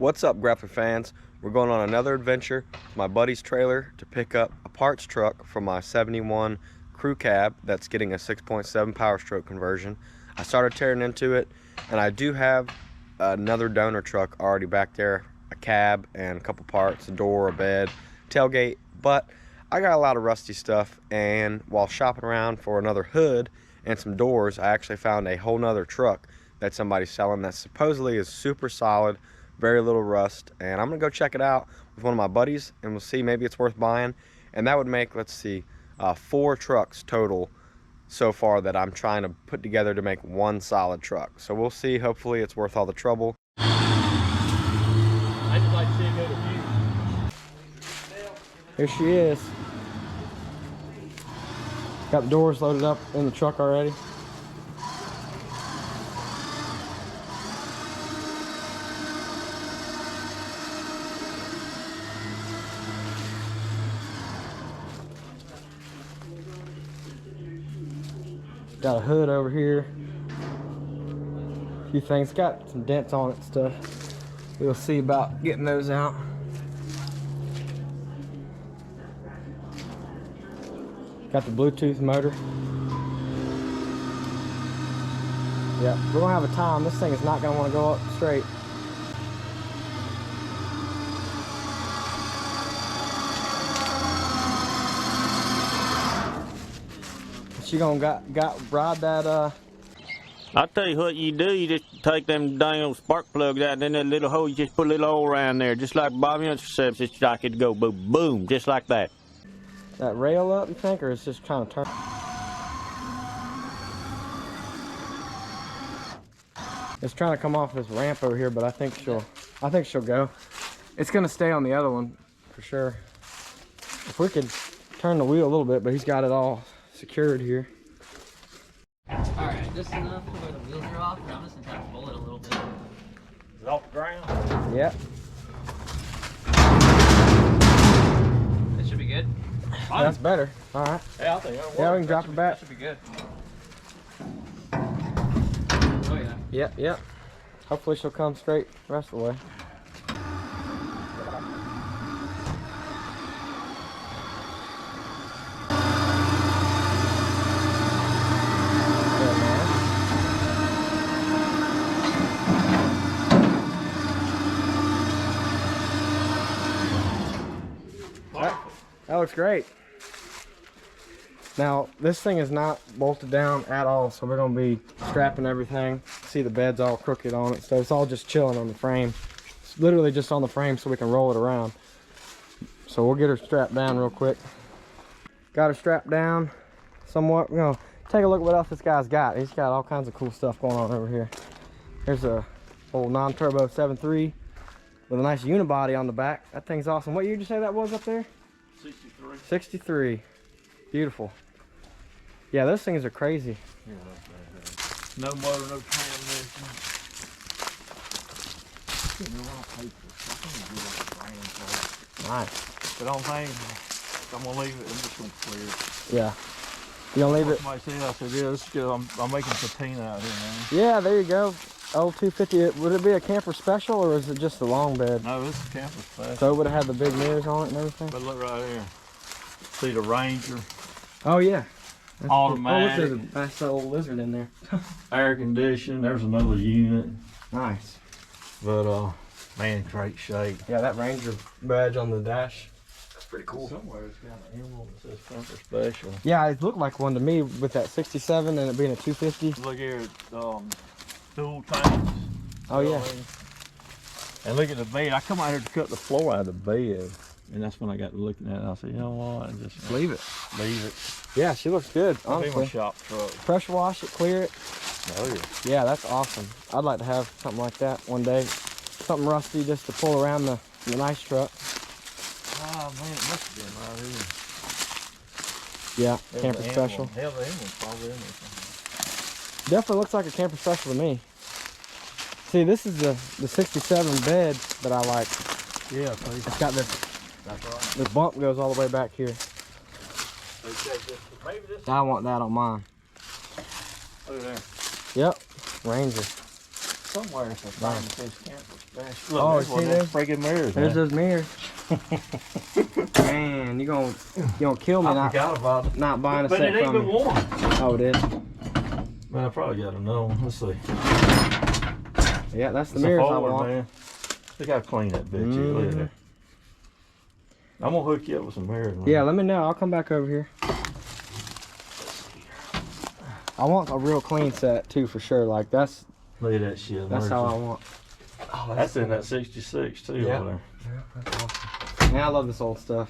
What's up, grappler fans? We're going on another adventure with my buddy's trailer to pick up a parts truck from my 71 Crew Cab that's getting a 6.7 Powerstroke conversion. I started tearing into it, and I do have another donor truck already back there, a cab and a couple parts, a door, a bed, tailgate, but I got a lot of rusty stuff, and while shopping around for another hood and some doors, I actually found a whole nother truck that somebody's selling that supposedly is super solid, very little rust, and I'm gonna go check it out with one of my buddies, and we'll see, maybe it's worth buying. And that would make, let's see, 4 trucks total so far that I'm trying to put together to make one solid truck. So we'll see. Hopefully it's worth all the trouble. I just like to see it go to view. Here she is. Got the doors loaded up in the truck already. Got a hood over here. A few things. Got some dents on it and stuff. We'll see about getting those out. Got the Bluetooth motor. Yeah, we're gonna have a time. This thing is not gonna want to go up straight. She gonna ride that I'll tell you what you do, you just take them dang old spark plugs out, and then that little hole, you just put a little hole around there, just like Bobby says, it's like it go boom, boom, just like that. That rail up, you think, or it's just trying to turn? It's trying to come off this ramp over here, but I think she'll go. It's gonna stay on the other one for sure. If we could turn the wheel a little bit, but he's got it all secured here. Alright, just enough to where the wheels are off, and I'm just gonna try to pull it a little bit. Is it off the ground? Yep. It should be good. That's better. Alright. Yeah, I think that'll work. Yeah, we can drop it back. That should be good. Oh yeah. Yep, yep. Hopefully she'll come straight the rest of the way. That looks great. Now, this thing is not bolted down at all, so we're going to be strapping everything. See, the bed's all crooked on it, so it's all just chilling on the frame. It's literally just on the frame so we can roll it around. So we'll get her strapped down real quick. Got her strapped down somewhat. We're going to take a look at what else this guy's got. He's got all kinds of cool stuff going on over here. Here's a old non-turbo 7.3 with a nice unibody on the back. That thing's awesome. What year did you say that was up there? 63. 63. Beautiful. Yeah, those things are crazy. Yeah, no motor, no transmission. Nice. But on thing, I'm gonna leave it. I'm just gonna clear it. Yeah. You gonna leave it? Somebody said, I said, yeah, this is good. I'm making patina out here, man. Yeah, there you go. Old 250. Would it be a camper special, or is it just a long bed? No, this is camper special. So it would have had the big mirrors on it and everything? But look right here. See the Ranger. Oh, yeah. That's automatic. Cool. Oh, look, there's a nice old lizard in there. Air conditioning. There's another unit. Nice. But, man, great shape. Yeah, that Ranger badge on the dash. That's pretty cool. Somewhere it's got an emblem that says camper special. Yeah, it looked like one to me with that 67 and it being a 250. Look here, dual tanks. Oh, yeah. And look at the bed. I come out here to cut the floor out of the bed. And that's when I got to looking at it. I said, you know what? Just leave it. Leave it. Yeah, she looks good, honestly. It'll be my shop truck. Pressure wash it, clear it. Oh, yeah. Yeah, that's awesome. I'd like to have something like that one day. Something rusty just to pull around the nice truck. Oh, man, it must have been right here. Yeah, camper special. Hell, the emblem's probably in there. Definitely looks like a camper special to me. See, this is the 67 bed that I like. Yeah, please. It's got this. That's right. The bump goes all the way back here. I want that on mine. Look at there. Yep, Ranger. somewhere. It's a fish camper. Look, Oh, there's see one of those those freaking mirrors. There's man. those mirrors. Man, you gonna kill me I not forgot about it. not buying a But set it ain't from been me. warm. Oh, it is. Man, I probably got another one. Let's see. Yeah, that's the It's a mirrors I Ford, want. man. Look how clean that bitch is. Look at that. I'm gonna hook you up with some mirrors. Man. Yeah, let me know. I'll come back over here. I want a real clean set too, for sure. Like that's Look at that shit. that's how I want. Oh, that's in that 66 too. Yeah. Over there. Yeah, that's awesome. Man, I love this old stuff.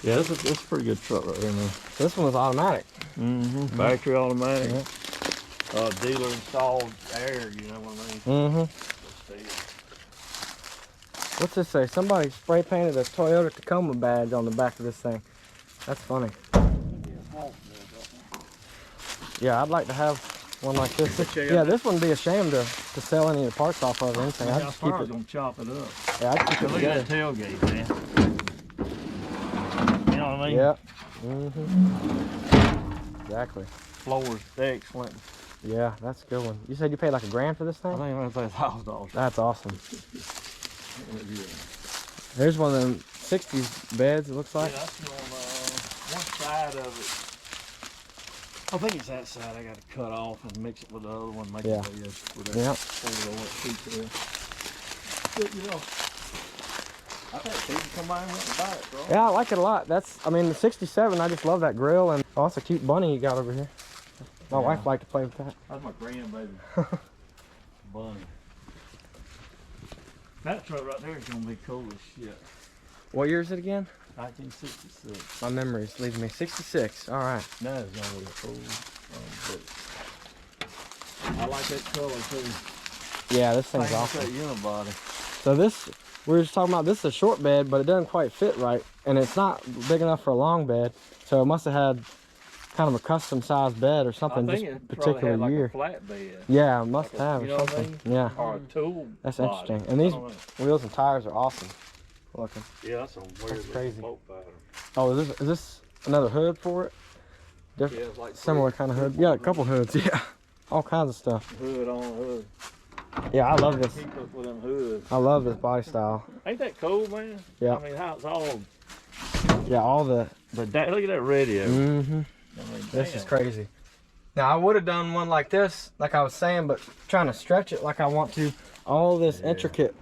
Yeah, that's a pretty good truck right there, man. This one was automatic. Mm-hmm. Factory automatic. Yeah. Dealer installed air. You know what I mean? Mm-hmm. What's this say? Somebody spray painted a Toyota Tacoma badge on the back of this thing. That's funny. Yeah, I'd like to have one like this. Yeah, this wouldn't be a shame to sell any of the parts off of or anything. I'd just keep it. Gonna chop it up. Yeah, I'd keep it Look at together. that tailgate, man. You know what I mean? Yep. Mm-hmm. Exactly. Floor's excellent. Yeah, that's a good one. You said you paid like $1,000 for this I thing? think that's $1,000. That's awesome. There's one of them 60s beds, it looks like. Yeah, that's on one side of it. I think it's that side I got to cut off and mix it with the other one, make Yeah. it with that. Yep. But, you know, I think people come by and want to buy it, bro. Yeah, I like it a lot. I mean, the 67, I just love that grill. And oh, that's a cute bunny you got over here. My wife liked to play with that. That's my grandbaby. Bunny. That truck right there is going to be cool as shit. What year is it again? 1966. My memory's leaving me. 66. All right. That is going to be cool. I like that color too. Yeah, this thing's Same with awesome. that unibody. So this, we were just talking about, this is a short bed, but it doesn't quite fit right. And it's not big enough for a long bed. So it must have had kind of a custom sized bed or something, I think just it probably particular had like year. a flat bed. Yeah, it must Like a- have you or know what I something. mean? Yeah, Or a tool. that's body. interesting. And these I don't know. wheels and tires are awesome looking. Yeah, that's a weird crazy. boat pattern. Oh, is this another hood for it? Yeah, it's like Similar kind of hood. Yeah, a couple hoods. Yeah, all kinds of stuff. hood on hood. Yeah, I love this. Keep up with them hoods. I love this body style. Ain't that cool, man? Yeah. I mean, how it's all. Yeah, all the. But look at that radio. Mm-hmm. I mean, This is damn. crazy. Now I would have done one like this, like I was saying, but trying to stretch it like I want to. All this intricate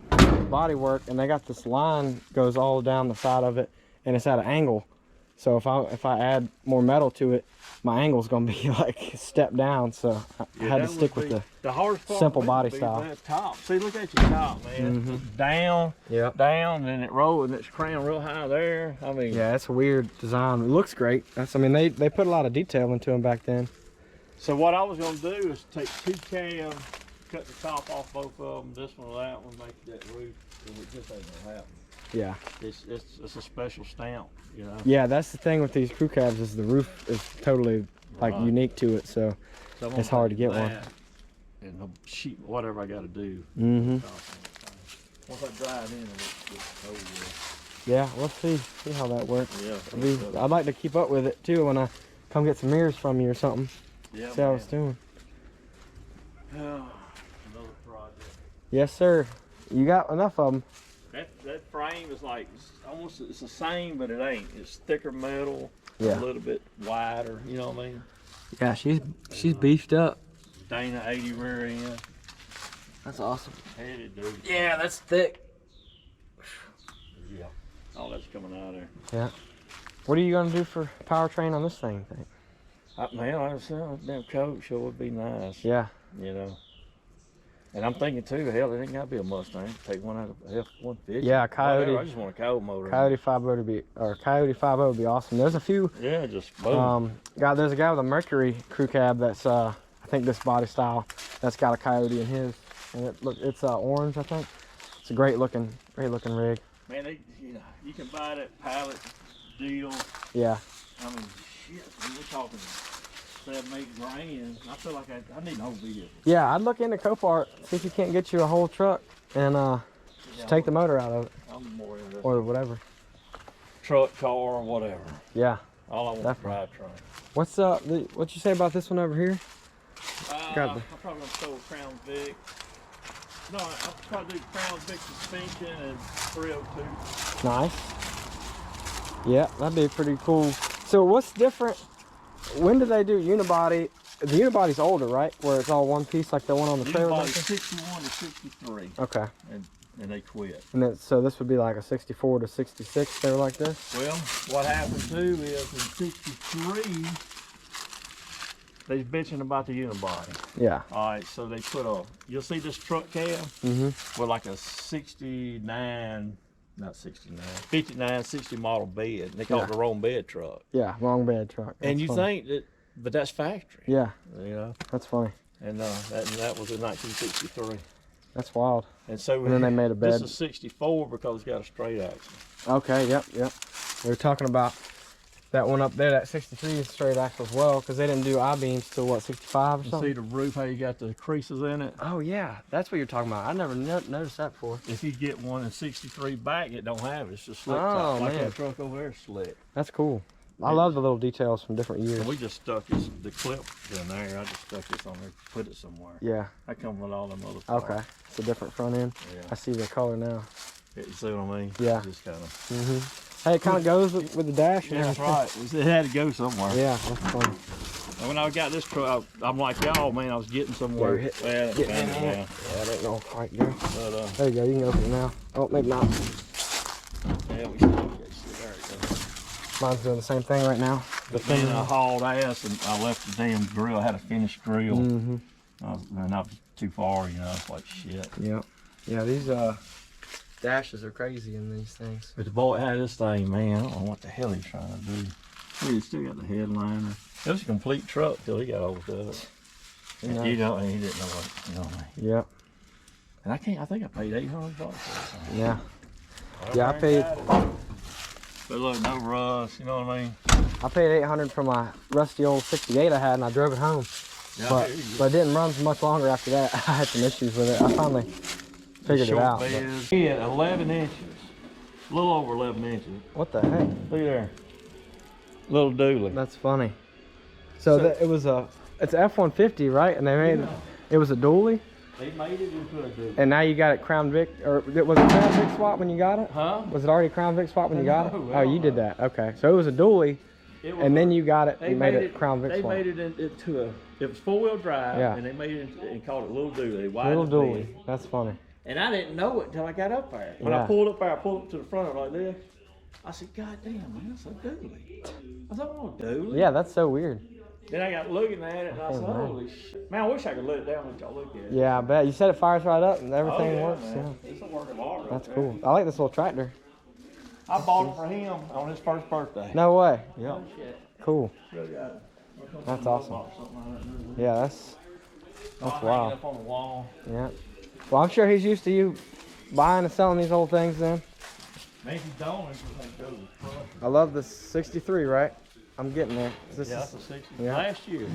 body work, and they got this line goes all down the side of it, and it's at an angle. So if I add more metal to it, my angle's gonna be like step down. So I had to that stick would with be the hardest part. simple would body be style. That top. See, look at your top, man. Mhm. Down, Yep. down, and it rolls, and it's crowned real high there. I mean, Yeah, it's a weird design. It looks great. I mean, they put a lot of detail into them back then. So what I was gonna do is take 2 cabs, cut the top off both of them, this one or that one, make that roof. It just ain't gonna happen. Yeah. It's a special stamp, you know. Yeah, that's the thing with these crew cabs is the roof is totally like Right. unique to it. So So I'm it's gonna hard to take get one. that And the sheet, whatever I got to do. Mm-hmm. Once I drive in, it's over with. Yeah, we'll see how that works. Yeah. I'd like to keep up with it too when I come get some mirrors from you or something. Yeah, See how it's doing. Another project. Yes, sir. You got enough of them. That frame is like it's the same, but it ain't. It's thicker metal, Yeah. a little bit wider. You know what I mean? Yeah, she's beefed up. Dana 80 rear end. That's awesome. Headed, dude. Yeah, that's thick. Yeah. All that's coming out of there. Yeah. What are you gonna do for powertrain on this thing? Think? Man, like I said, a damn coat sure would be nice. Yeah. You know. And I'm thinking too, hell, it ain't gotta be a Mustang. Take one out of F-150. Yeah, Coyote. Whatever, I just want a coyote motor. Coyote 5.0 would be awesome. There's a few. Yeah, just boom. There's a guy with a Mercury crew cab that's I think this body style that's got a Coyote in his, and it's orange I think. It's a great looking rig. Man, you can buy that pallet deal. Yeah. I mean, shit, we're talking 7-8 grand. I feel like I need an old vehicle. Yeah, I'd look into Copart, see if you can't get you a whole truck and just take the motor out of it I'm more interested. or whatever. Truck, car, whatever. Yeah. All I want is a Definitely. drivetrain. What's what you say about this one over here? Got I'm probably gonna throw a Crown Vic. No, I'll probably do Crown Vic suspension and 302. Nice. Yeah, that'd be pretty cool. So what's different? When do they do unibody? The unibody's older, right? Where it's all one piece like the one on the trailer. Unibody 61 to 63. Okay. And they quit. And then, so this would be like a 64 to 66. They were like this. Well, what happened too is in 63, they's bitching about the unibody. Yeah. All right, so they put you'll see this truck cab with like a 69, not 69, 59, 60 model bed. They call it the wrong bed truck. Yeah, wrong bed truck. And you funny. think that, but that's factory. Yeah. You know. That's funny. And that was in 1963. That's wild. And so and then they made a bed. This is 64 because it's got a straight axle. Okay, yep. We were talking about that one up there, that 63 is straight axle as well, because they didn't do I-beams till what, 65 or something? See the roof, how you got the creases in it? Oh yeah, that's what you're talking about. I never noticed that before. If you get one in 63 back, it don't have it. It's just slick Oh, top. Like man. that truck over there is slick. That's cool. I love the little details from different years. And we just stuck the clip in there. I just stuck this on there, put it somewhere. Yeah. I come with all them other parts. Okay. It's a different front end. Yeah. I see the color now. You see what I mean? Yeah. Just kind of. Hey, it kind of goes with the dash. Yeah, that's right. It had to go somewhere. Yeah, that's funny. And when I got this truck, I'm like y'all, man. I was getting somewhere. Yeah, Well, get in there. Yeah, that ain't no quite good. There you go. You can open it now. Oh, maybe not. Yeah, we still got there it goes. Mine's doing the same thing right now. Man, I hauled ass and I left the damn grill. I had a finished grill. And I was too far, you know. It's like shit. Yeah. Yeah, these dashes are crazy in these things. But the boy had this thing, man. I don't know what the hell he's trying to do. He still got the headliner. It was a complete truck till he got over to it. And he didn't know what, you know what I mean? Yep. And I think I paid $800 for it. Yeah. Yeah, I paid. But look, no rust, you know what I mean? I paid $800 for my rusty old 68 I had, and I drove it home. Yeah, but it didn't run much longer after that. I had some issues with it. I finally figured it out. He had 11 inches, a little over 11 inches. What the heck? Look there, little dually. That's funny. So it's F-150, right? And they made it was a dually. They made it into a dually. And now you got it Crown Vic, or was it Crown Vic swap when you got it? Huh? Was it already Crown Vic swap when you got it? No, Oh, you did that. Okay, so it was a dually, and then you got it and made it Crown Vic swap. They made it into it was 4-wheel drive, Yeah. and they made it and called it little dually. Little dually. That's funny. And I didn't know it until I got up there. When I pulled up there, I pulled up to the front of it like this. I said, God damn, man, that's a dually. I said, oh, dually. Yeah, that's so weird. Then I got looking at it and I said, holy shit. Man, I wish I could let it down and let y'all look at it. Yeah, I bet. You said it fires right up and everything works. Man. Yeah. It's a work of art. That's cool. I like this little tractor. I bought it for him on his first birthday. No way. Yeah. Cool. Really got it. That's awesome. Yeah, that's wild. Up on the wall. Yeah. Well, I'm sure he's used to you buying and selling these old things then. Maybe don't if you think those are crushed. I love the 63, right? I'm getting there. That's a 60. Yeah. Last year.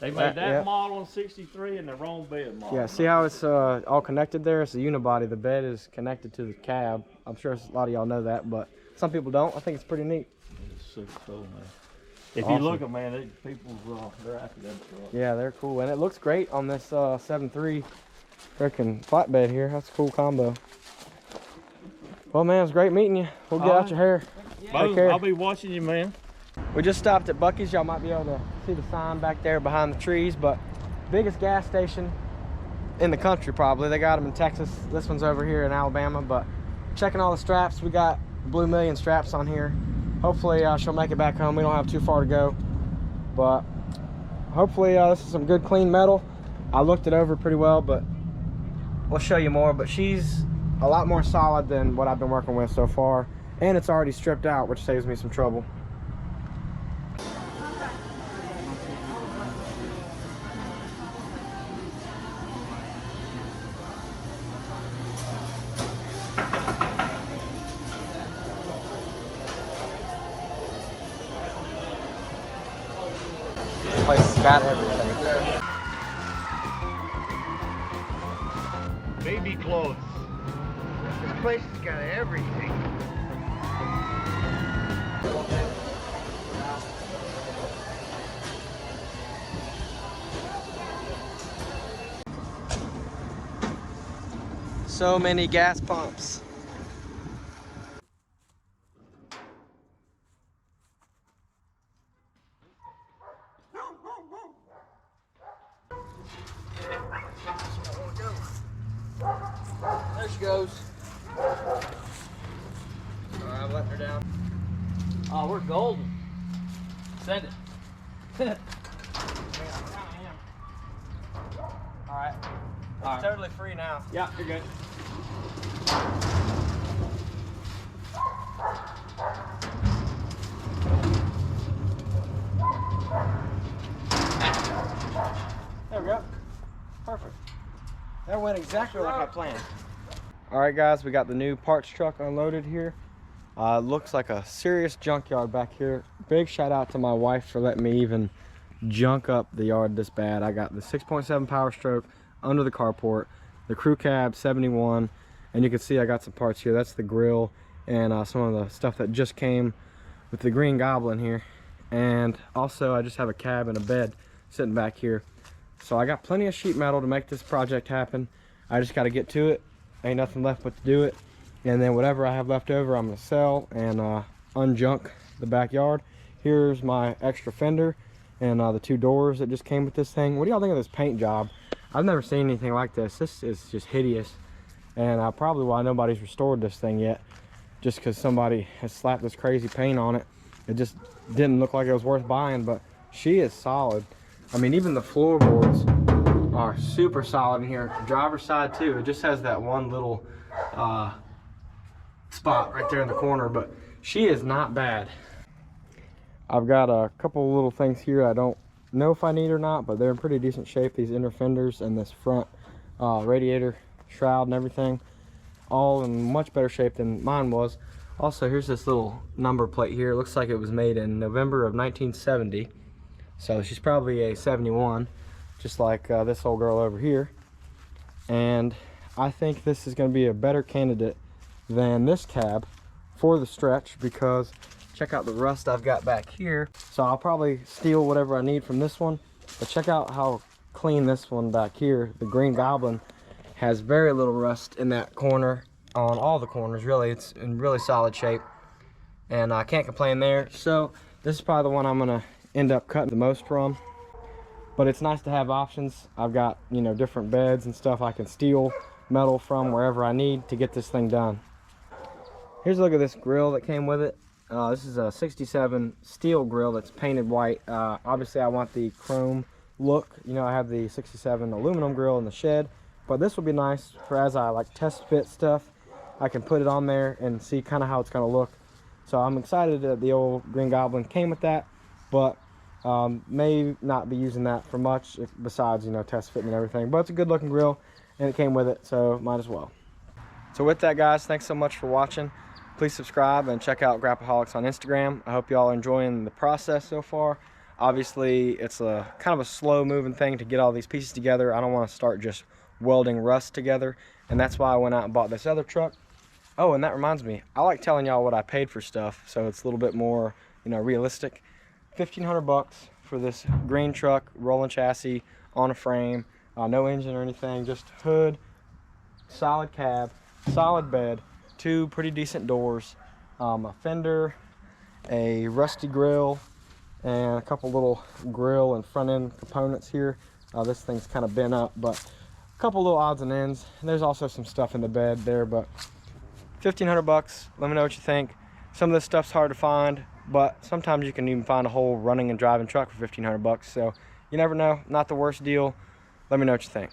They made that yeah. model in 63 and the wrong bed model. Yeah, see how it's all connected there? It's a unibody. The bed is connected to the cab. I'm sure a lot of y'all know that, but some people don't. I think it's pretty neat. It's super cool, man. If Awesome. you look at man, they're after that truck. Yeah, they're cool. And it looks great on this 7.3 freaking flatbed here. That's a cool combo. Well, man, it was great meeting you. We'll get out your hair. Take care. I'll be watching you, man. We just stopped at Buc-ee's. Y'all might be able to see the sign back there behind the trees, but biggest gas station in the country probably. They got them in Texas. This one's over here in Alabama, but checking all the straps. We got Blue Million straps on here. Hopefully she'll make it back home. We don't have too far to go, but hopefully this is some good clean metal. I looked it over pretty well, but we'll show you more. But she's a lot more solid than what I've been working with so far, and it's already stripped out, which saves me some trouble. This place has got everything. Baby clothes. This place has got everything. So many gas pumps. There she goes. Alright, I'm letting her down. Oh, we're golden. Send it. Alright. It's totally free now. Yeah, you're good. There we go. Perfect. That went exactly like I planned. Alright guys, we got the new parts truck unloaded here. Looks like a serious junkyard back here. Big shout out to my wife for letting me even junk up the yard this bad. I got the 6.7 Powerstroke under the carport, the Crew Cab 71, and you can see I got some parts here. That's the grill and some of the stuff that just came with the Green Goblin here. And also I just have a cab and a bed sitting back here. So I got plenty of sheet metal to make this project happen. I just got to get to it. Ain't nothing left but to do it. And then whatever I have left over, I'm going to sell and unjunk the backyard. Here's my extra fender and the 2 doors that just came with this thing. What do y'all think of this paint job? I've never seen anything like this. This is just hideous. And probably why nobody's restored this thing yet. Just because somebody has slapped this crazy paint on it. It just didn't look like it was worth buying, but she is solid. I mean, even the floorboards are super solid in here. Driver's side too. It just has that one little spot right there in the corner, but she is not bad. I've got a couple little things here I don't know if I need or not, but they're in pretty decent shape. These inner fenders and this front radiator shroud and everything, all in much better shape than mine was. Also, here's this little number plate here. It looks like it was made in November of 1970. So she's probably a 71, just like this old girl over here. And I think this is going to be a better candidate than this cab for the stretch, because check out the rust I've got back here. So I'll probably steal whatever I need from this one, but check out how clean this one back here. The Green Goblin has very little rust in that corner, on all the corners really. It's in really solid shape and I can't complain there. So this is probably the one I'm gonna end up cutting the most from, but it's nice to have options. I've got, you know, different beds and stuff I can steal metal from wherever I need to get this thing done. Here's a look at this grill that came with it. This is a 67 steel grill that's painted white. Obviously I want the chrome look. You know, I have the 67 aluminum grill in the shed, but this will be nice for as I like test fit stuff. I can put it on there and see kind of how it's going to look. So I'm excited that the old Green Goblin came with that, but may not be using that for much besides, you know, test fitting and everything. But it's a good looking grill and it came with it, so might as well. So with that, guys, thanks so much for watching. Please subscribe and check out Grapaholics on Instagram. I hope y'all are enjoying the process so far. Obviously it's a kind of a slow moving thing to get all these pieces together. I don't want to start just welding rust together, and that's why I went out and bought this other truck. Oh, and that reminds me, I like telling y'all what I paid for stuff, so it's a little bit more, you know, realistic. 1,500 bucks for this green truck, rolling chassis on a frame, no engine or anything, just hood, solid cab, solid bed, 2 pretty decent doors, a fender, a rusty grill, and a couple little grill and front end components here. This thing's kind of bent up, but a couple little odds and ends. And there's also some stuff in the bed there, but 1,500 bucks. Let me know what you think. Some of this stuff's hard to find, but sometimes you can even find a whole running and driving truck for 1,500 bucks. So you never know, not the worst deal. Let me know what you think.